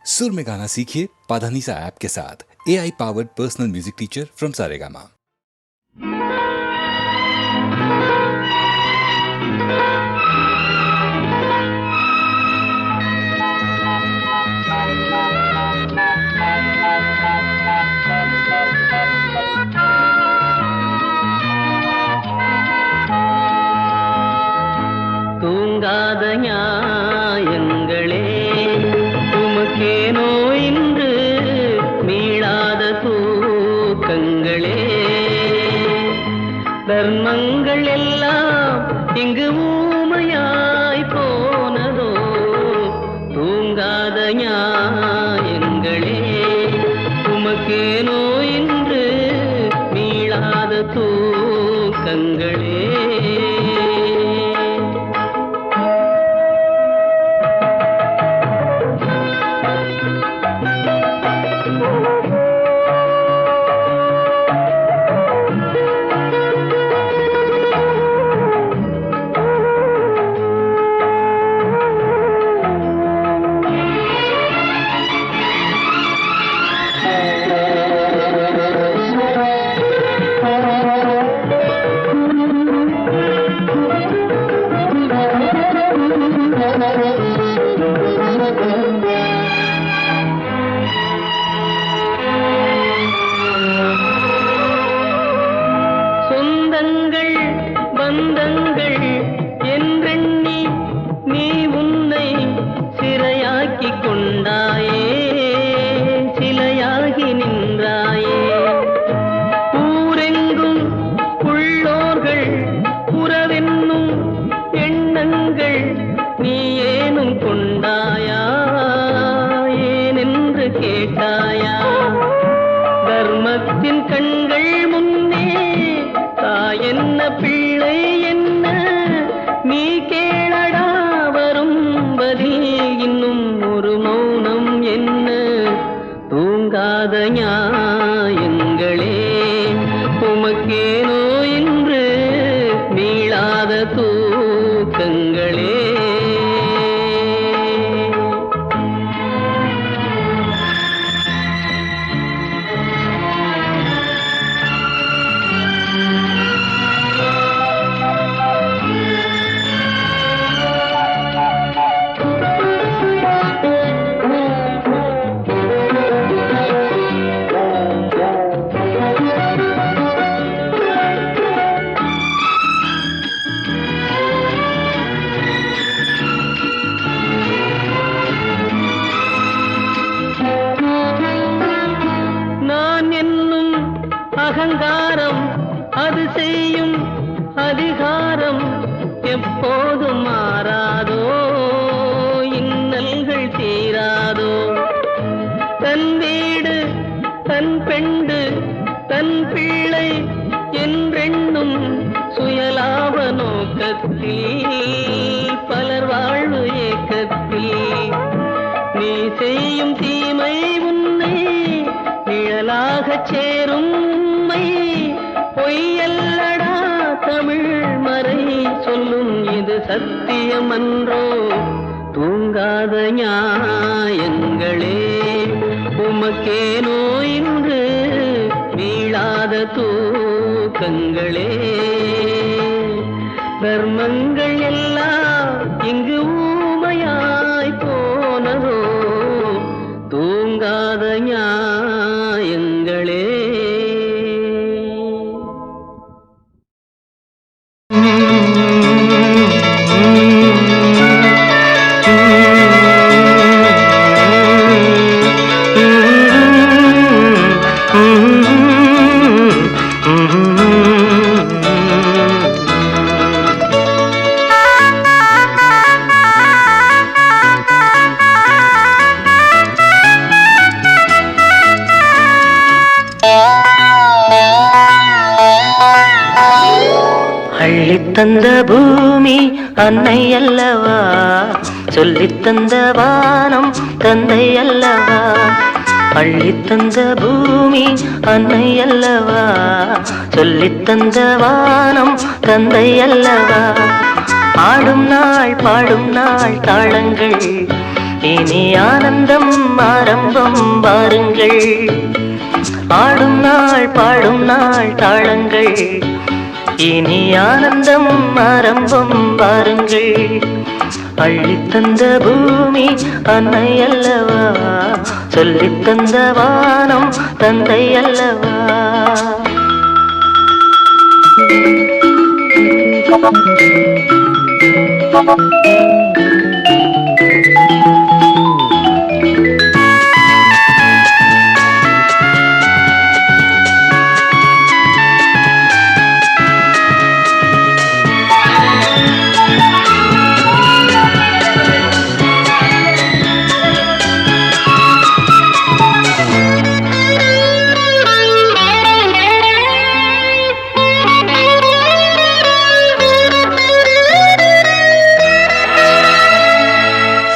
सुर में गाना सीखिए पाधानीसा ऐप के साथ। AI powered personal music teacher from Saregama. தூங்காத ஞாயங்களே உமக்கேனோ இன்று மீளாத தூக்கங்களே, தர்மங்கள் எல்லாம் இங்கு ஊமையாய் போனதோ. தூங்காத ஞாயங்களே உமக்கேனோ இன்று மீளாத தூக்கங்களே. சொந்தங்கள் பந்தங்கள் என்றெண்ணி நீ உன்னை சிறையாக்கி கொண்டாயே, சிலையாகி நின்றாயே. ஊரெங்கும் உள்ளோர்கள் உறவென்னும் எண்ணங்கள் நீ ஏனும் கொண்டாயா, ஏனென்று கேட்டாயா? தர்மத்தின் கண்கள் முன்னே என்ன பிள்ளை என்ன நீ கேளடா, வரும் பதில் இன்னும் ஒரு மௌனம் என்ன? தூங்காத ஞாயங்களே உமக்கேனோ இன்று மீளாத தூக்கங்களே. அகங்காரம் அது செய்யும் அதிகாரம் எப்போதும் மாறாதோ, இன்னல்கள் தீராதோ. தன் வீடு தன் பெண்டு தன் பிள்ளை என்றென்னும் சுயலாப நோக்கத்தில் பலர் வாழ்வு ஏக்கத்தில் நீ செய்யும் தீமை உன்னை நிழலாகச் சேரும். பொய்யல்லடா தமிழ் மறை சொல்லும் இது சத்தியமன்றோ. தூங்காத ஞாயங்களே உமக்கேனோ இன்று மீளாத தூக்கங்களே. தர்மங்கள் எல்லாம் இங்கு ஊமையாய் போனதோ. தூங்காத ஞாயங்களே. தந்த பூமி அன்னை அல்லவா, சொல்லித் தந்த வானம் தந்தை அல்லவா. அள்ளித் தந்த பூமி அன்னை அல்லவா, சொல்லித் தந்த வானம் தந்தை அல்லவா. ஆடும் நாள் பாடும் நாள் தாளங்கள் இனி ஆனந்தம் ஆரம்பம் வாருங்கள். ஆடும் நாள் பாடும் நாள் தாளங்கள். இனி ஆனந்தம் ஆரம்பம் வாருங்கள். அள்ளித்தந்த பூமி அன்னை அல்லவா, சொல்லித்தந்த வானம் தந்தை அல்லவா.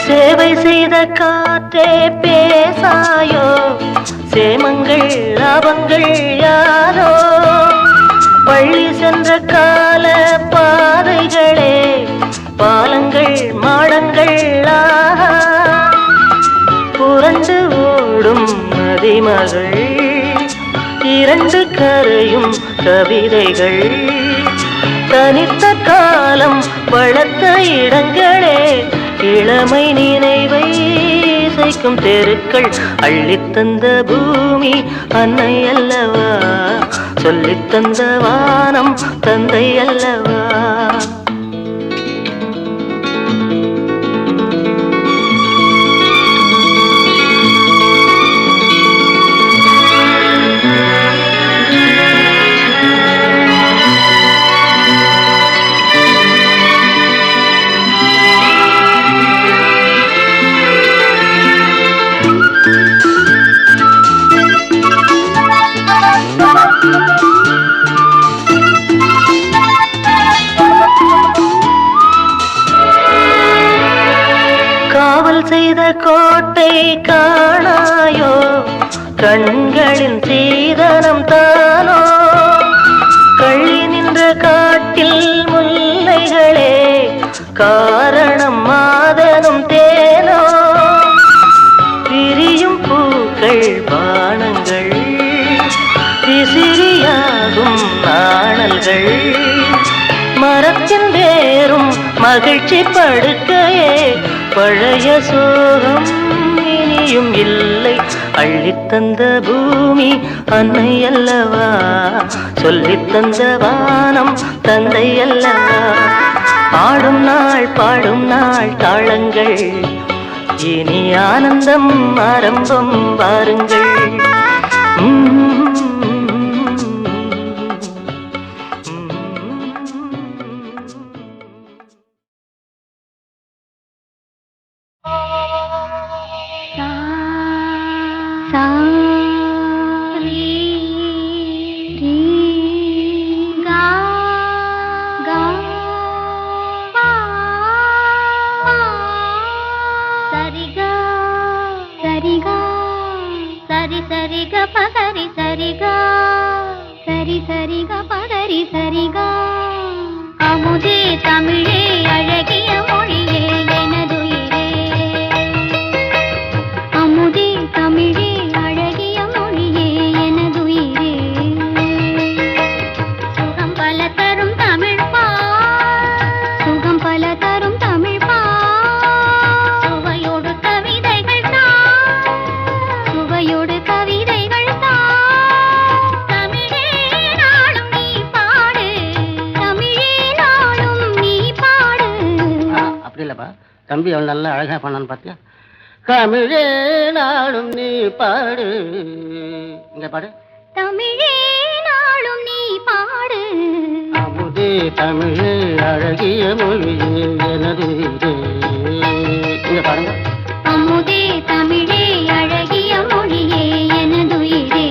சேவை செய்த காற்றே பேசாயோ, சேமங்கள் லாபங்கள் யாரோ. பள்ளி சென்ற கால பாதைகளே பாலங்கள் மாடங்கள் ஆஹா. புரண்டு ஓடும் நதிமகள், இரண்டு கரையும் கவிதைகள். தனித்த காலம் வளர்த்த இடங்களே, இளமை நினைவை இசைக்கும் தெருக்கள். அள்ளித்தந்த பூமி அன்னை அல்லவா, சொல்லித்தந்த வானம் தந்தை அல்லவா. காவல் செய்த கோட்டை காணாயோ, கண்களின் சீதனம் தானோ. கள்ளி நின்ற காட்டில் முல்லைகளே, காரணம் மாதனும் தேனோ. பிரியும் பூக்கள் பானங்கள், விசிறியாகும் நாணல்கள். மரத்தின் வேறும் மகிழ்ச்சி படுக்கையே, பழைய சோகம் இனியும் இல்லை. அள்ளித்தந்த பூமி அன்னை அல்லவா, சொல்லித்தந்த வானம் தந்தை அல்லவா. ஆடும் நாள் பாடும் நாள் தாளங்கள். இனி ஆனந்தம் ஆரம்பம் வாருங்கள். அமுதே தமிழே அழகிய மொழியே எனதுயிரே. அமுதே தமிழே அழகிய மொழியே எனதுயிரே. சுகம் பல தரும் தமிழ் பா, சுகம் பல தரும் தமிழ் பா. சுவையோடு கவிதைகள் தான், சுவையோடு கவிதைகள் தான். தம்பி அவன் நல்லா அழகா பண்ணான்னு பார்த்தியா? தமிழே நாளும் நீ பாடு. இங்க பாடு. தமிழே நாளும் நீ பாடு. அமுதே தமிழே அழகிய மொழியே எனது. இங்க பாருங்க. அமுதே தமிழே அழகிய மொழியே எனதுயிரே.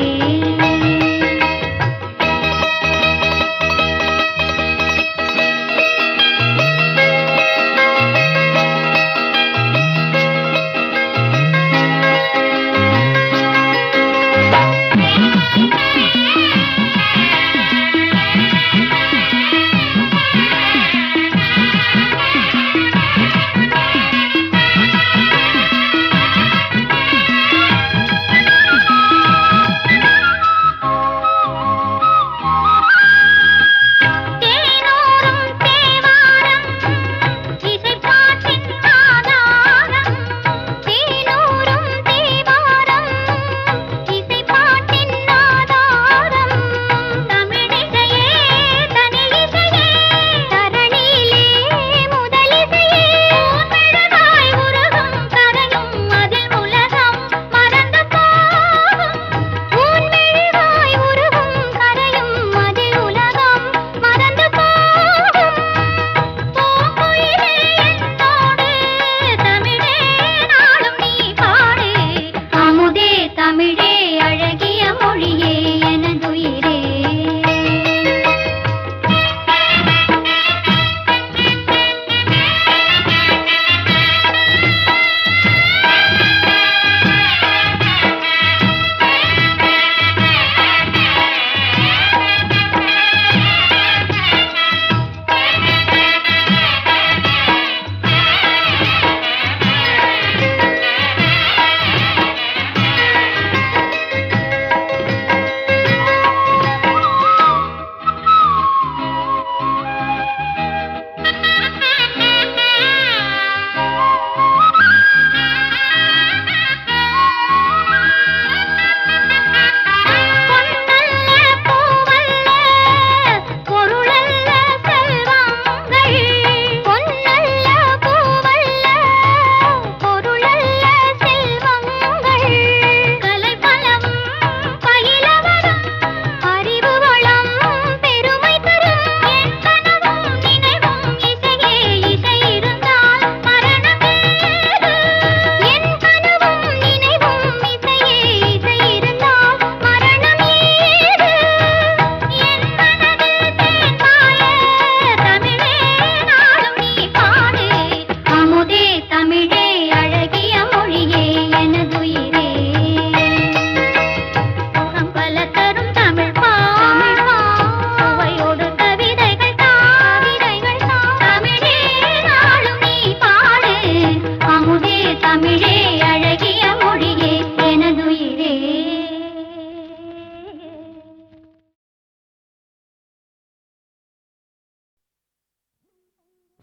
தமிழே அழகிய மொழியே எனதுயிரே.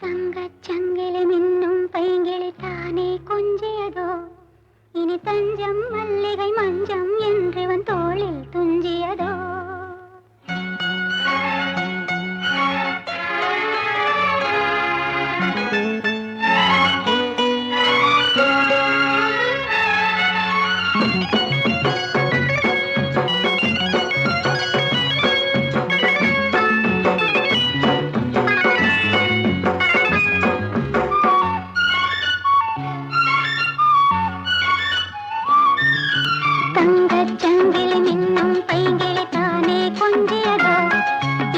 தங்கச்சங்கிலி மின்னும் பைங்கிளி தானே கொஞ்சியதோ, இனி தஞ்சம் மல்லிகை மஞ்சம் என்றவன் தோளில் துஞ்சியதோ. தங்கச்சங்கிலி மின்னும் பைங்கிளி தானே கொஞ்சியதோ,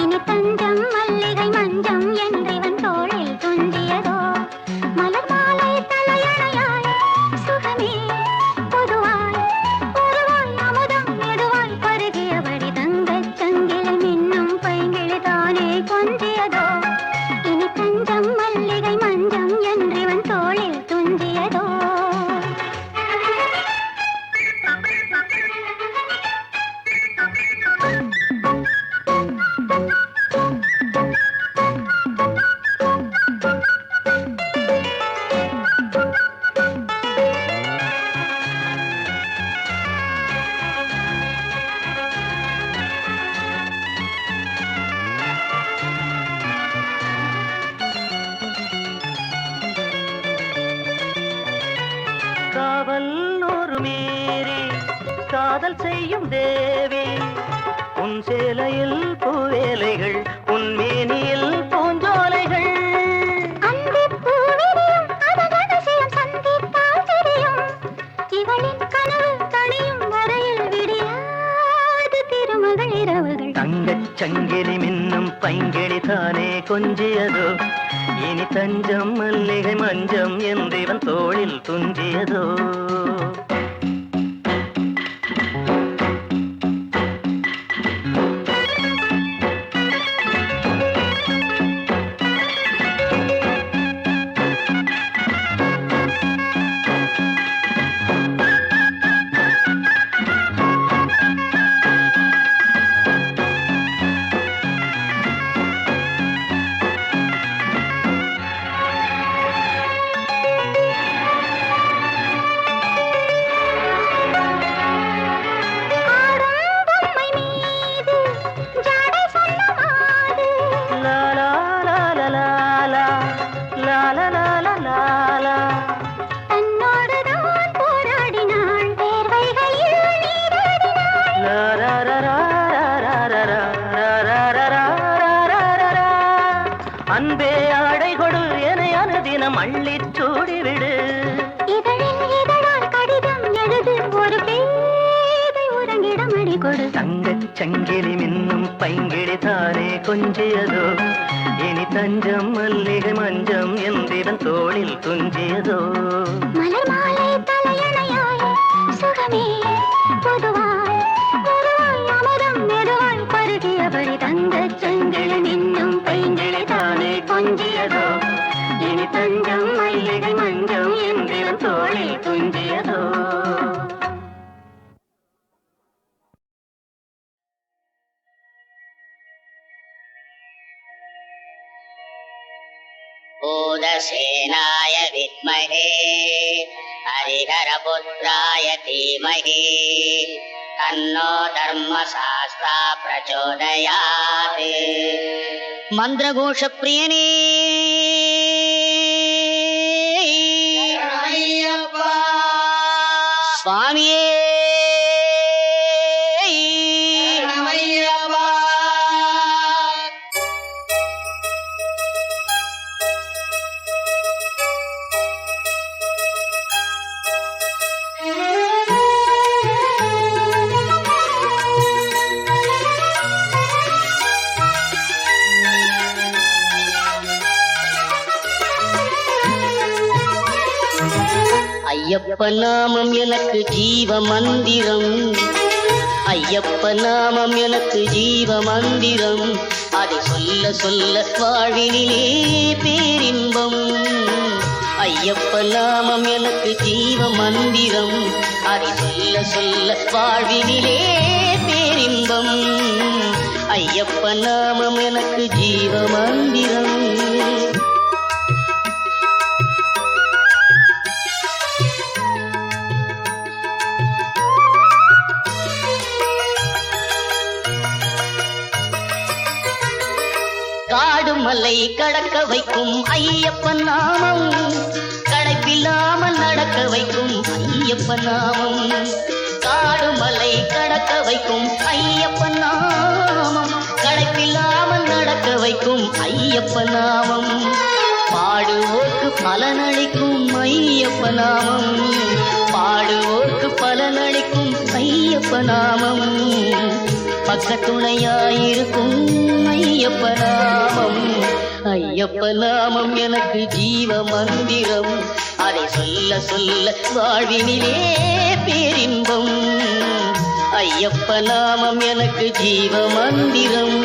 இனி தஞ்சம் மல்லிகை மஞ்சம் என்றவன் தோளில் துஞ்சியதோ. மலர் மாலை தலையணையாய் சுகமே பொதுவாய் பொதுவாய் அமுதம் மெதுவாய் பருகியபடி தங்கச்சங்கிலி மின்னும் பைங்கிளி தானே கொஞ்சியதோ, இனி தஞ்சம் மல்லிகை மஞ்சம் என்றவன் தோளில் துஞ்சியதோ. காவல் ஒரு மீறி காதல் செய்யும் தேவி, உன் சேலையில் பூவேலைகள் உன் மேனியில் பூஞ்சோலைகள். இவளின் கனவு தனியும் வரையில் விடியாது திருமகள் இரவுகள். தங்கச் சங்கிலி மின்னும் பைங்கிளி தானே கொஞ்சியதோ, இனி தஞ்சம் மல்லிகை மஞ்சம் என்றவன் தோளில் துஞ்சியதோ. அன்பே ஆடை கொடு என அனுதினம் அள்ளிச் சூடிவிடு. இதழில் இதழால் கடிதம் எழுது ஒரு பேர் பாடு. தங்கச் சங்கிலி மின்னும் பைங்கிழி தானே கொஞ்சியதோ, இனி தஞ்சம் மல்லிகை மஞ்சம் என்றிவன் தோளில் துஞ்சியதோ. மலர் மாலை தலையணையாய் சுகமே பொதுவாய் பொதுவாய் அமுதம் மெதுவாய் பருகியபடி தங்கச் சங்கிலி மின்னும் பைங்கிழி தானே கொஞ்சியதோ, இனி தஞ்சம் மல்லிகை மஞ்சம் என்றிவன் தோளில் துஞ்சியதோ. भूतसेनाय विद्महे हरिहरपुत्राय धीमहि तन्नो धर्मशास्त्रा प्रचोदयात्. मन्त्रघोषप्रियने स्वामिये ஐயப்ப நாமம் எனக்கு ஜீவ மந்திரம், ஐயப்ப நாமம் எனக்கு ஜீவ மந்திரம், அதை சொல்ல சொல்ல வாழ்வினிலே பேரின்பம். ஐயப்ப நாமம் எனக்கு ஜீவ மந்திரம், அதை சொல்ல சொல்ல வாழ்வினிலே பேரின்பம். ஐயப்ப நாமம் எனக்கு ஜீவ மந்திரம். காடு மலை கடக்க வைக்கும் ஐயப்ப நாமம், களைப்பில்லாமல் நடக்க வைக்கும் ஐயப்ப நாமம். காடு மலை கடக்க வைக்கும் ஐயப்ப நாமம், களைப்பில்லாமல் நடக்க வைக்கும் ஐயப்ப நாமம். பாடுவோர்க்கு பலனளிக்கும் ஐயப்ப நாமம், பாடுவோர்க்கு பலனளிக்கும் ஐயப்ப நாமம். பக்கத்துணையாயிருக்கும் ஐயப்ப நாமம், ஐயப்ப நாமம் எனக்கு ஜீவ மந்திரம், அதை சொல்ல சொல்ல வாழ்வினிலே பேரின்பம். ஐயப்ப நாமம் எனக்கு ஜீவ மந்திரம்.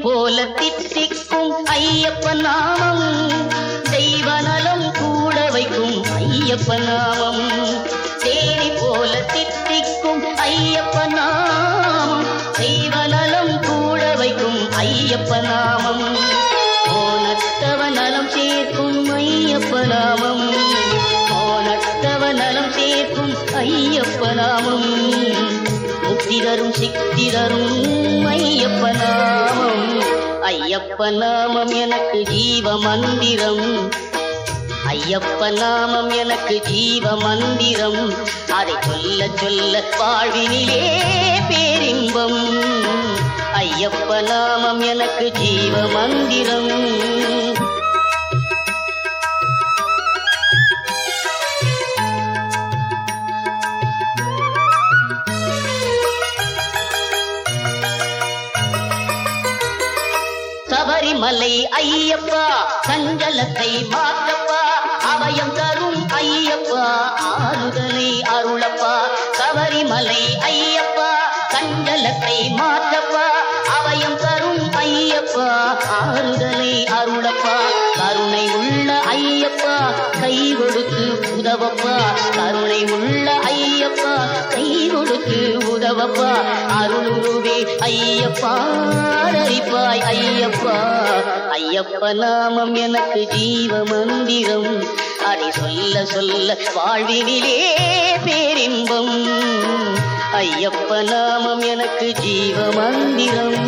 போல தித்திக்கும் ஐயப்ப நாமம், தெய்வ நலம் கூட வைக்கும் ஐயப்ப நாமம். தேனி போல தித்திக்கும் ஐயப்ப நாமம், தெய்வ நலம் கூட வைக்கும் ஐயப்ப நாமம். போனத்தவ நலம் சேர்க்கும் ஐயப்ப நாமம், போனத்தவ நலம் சேர்க்கும் ஐயப்ப நாமம். முக்தி தரும் சித்தி தரும் ஐயப்ப நாமம், ஐயப்ப நாமம் எனக்கு ஜீவ மந்திரம், ஐயப்ப நாமம் எனக்கு ஜீவ மந்திரம், அதை சொல்ல சொல்ல வாழ்வினிலே பேரின்பம். ஐயப்ப நாமம் எனக்கு ஜீவ மந்திரம். சபரிமலை ஐயப்பா சஞ்சலத்தை மாற்றப்பா, அபயம் தரும் ஐயப்பா ஆறுதலை அருளப்பா. சபரிமலை ஐயப்பா சஞ்சலத்தை மாற்றப்பா, அபயம் தரும் ஐயப்பா ஆறுதலை அருளப்பா. கருணை உள்ள ஐயப்பா கை கொடுத்து உதவப்பா, கருணை உள்ள ஐயப்பா கை கொடுத்து உதவப்பா. அருளுருவே ஐயப்பா அரிப்பாய் ஐயப்பா, ஐயப்ப நாமம் எனக்கு ஜீவ மந்திரம், அதை சொல்ல சொல்ல வாழ்வினிலே பேரின்பம். ஐயப்ப நாமம் எனக்கு ஜீவ மந்திரம்.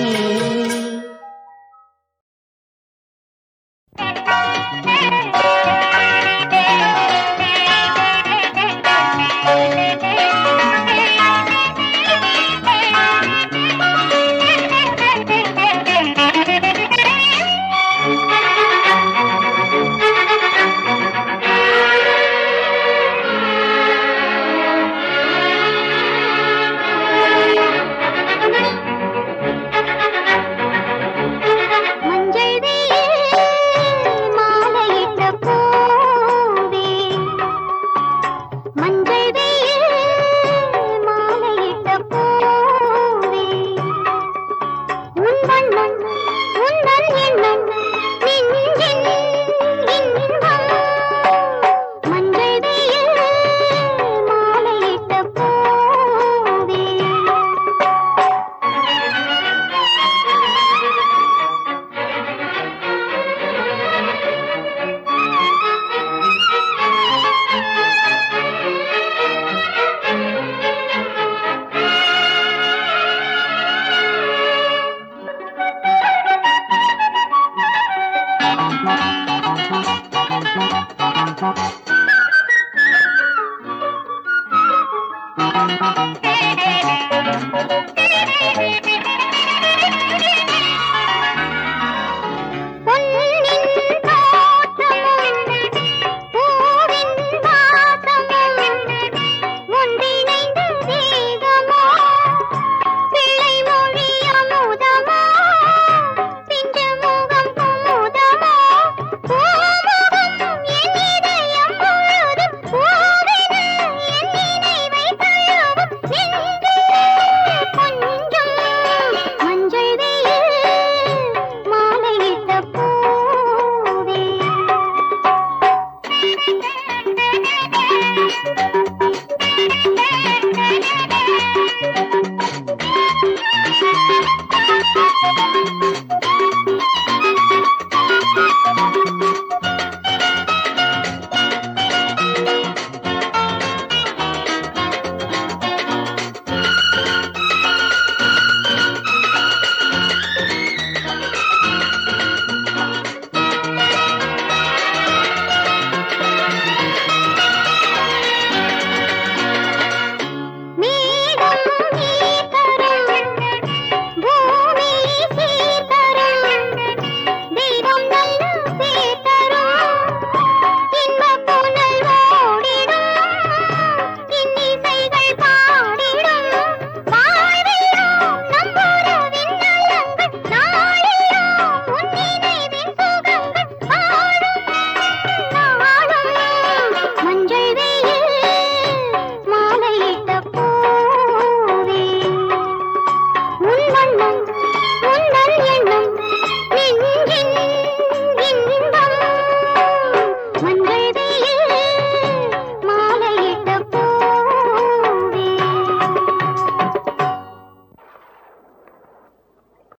நீ